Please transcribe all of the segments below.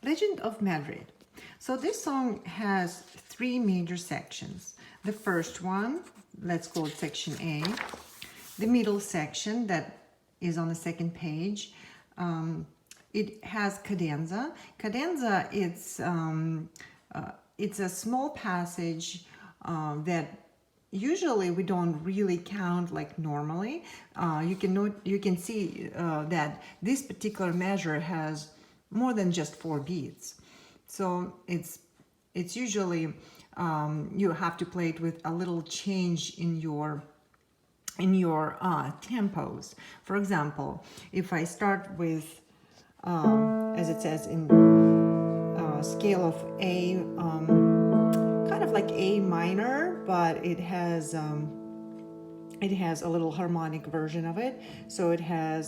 Legend of Madrid. So this song has three major sections. The first one, let's call it section A. The middle section that is on the second page, it has cadenza. Cadenza, it's a small passage that usually we don't really count like normally. You can see that this particular measure has more than just 4 beats. So it's usually you have to play it with a little change in your tempos. For example, if I start with as it says in scale of A, kind of like A minor, but it has a little harmonic version of it. So it has,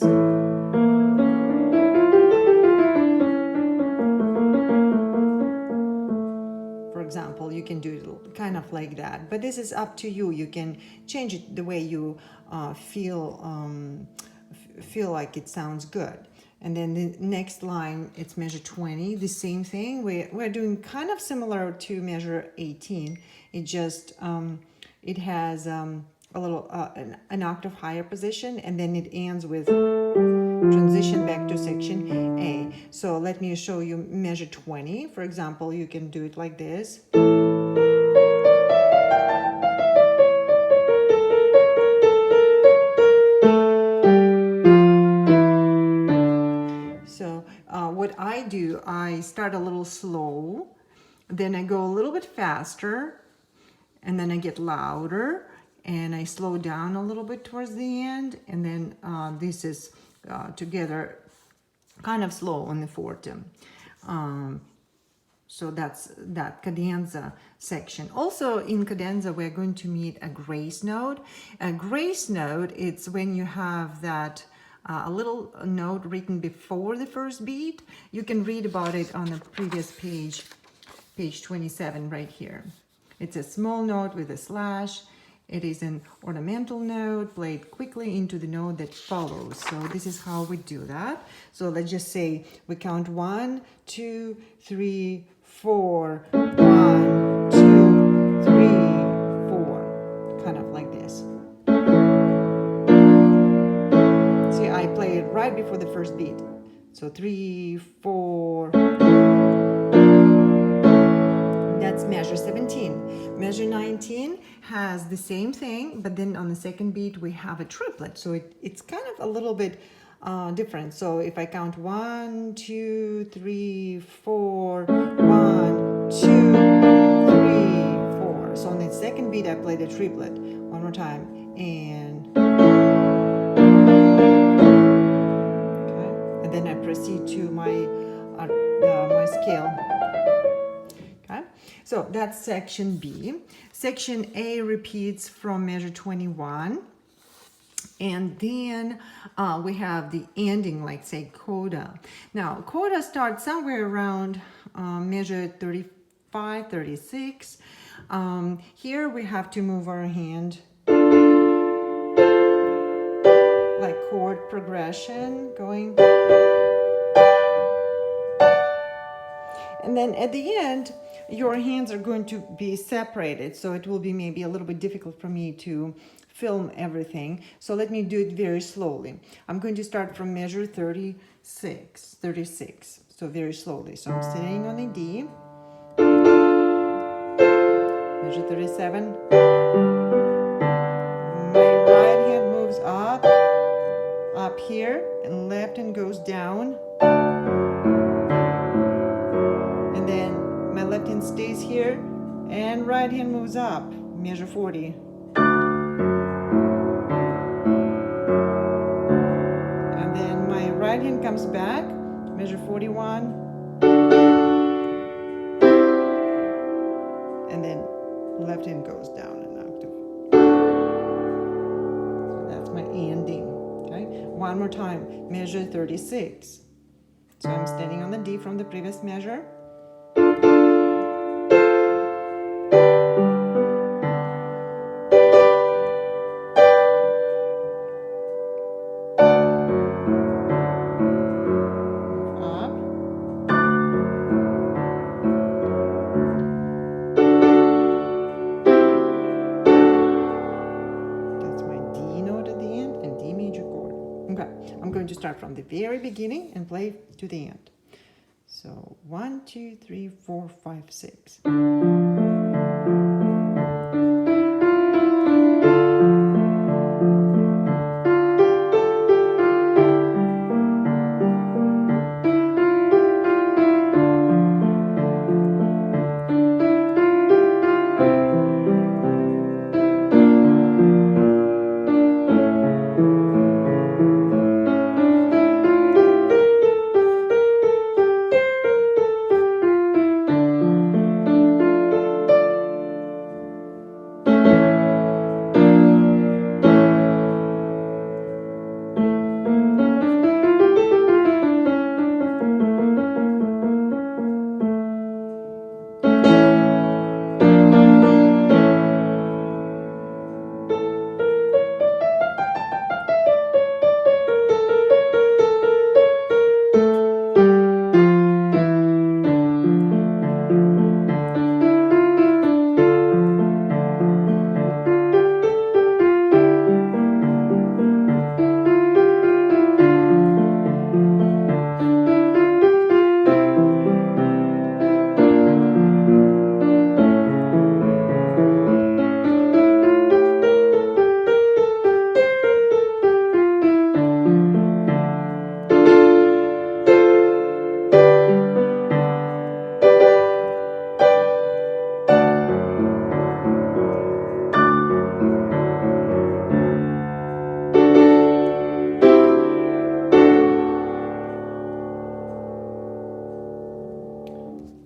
for example, you can do it kind of like that, but this is up to you. You can change it the way you feel like it sounds good. And then the next line, it's measure 20, the same thing. We're doing kind of similar to measure 18. It just, it has a little, an octave higher position, and then it ends with transition back to section A. So let me show you measure 20. For example, you can do it like this. What I do, I start a little slow, then I go a little bit faster, and then I get louder, and I slow down a little bit towards the end, and then this is together kind of slow on the forte. So that's that cadenza section. Also in cadenza, we're going to meet a grace note. A grace note, it's when you have that a little note written before the first beat. You can read about it on the previous page, page 27 right here. It's a small note with a slash. It is an ornamental note played quickly into the note that follows. So this is how we do that. So let's just say we count 1, 2, 3, 4, 1, 2, 3, 4, kind of like this. See, I play it right before the first beat. So 3, 4. That's measure 17. Measure 19 has the same thing, but then on the second beat we have a triplet. So it's kind of a little bit different. So if I count 1, 2, 3, 4, 1, 2, 3, 4. So on the second beat I play the triplet. One more time. And okay. And then I proceed to my scale. So that's section B. Section A repeats from measure 21. And then we have the ending, like say coda. Now, coda starts somewhere around measure 35, 36. Here we have to move our hand like chord progression going. And then at the end, your hands are going to be separated, so it will be maybe a little bit difficult for me to film everything. So let me do it very slowly. I'm going to start from measure 36. So very slowly. So I'm sitting on a D. Measure 37. My right hand moves up here, and left hand goes down. My left hand stays here, and right hand moves up, measure 40. And then my right hand comes back, measure 41. And then left hand goes down an octave. So that's my ending, okay? One more time, measure 36. So I'm standing on the D from the previous measure. the very beginning and play to the end. So 1, 2, 3, 4, 5, 6.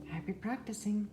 Happy practicing.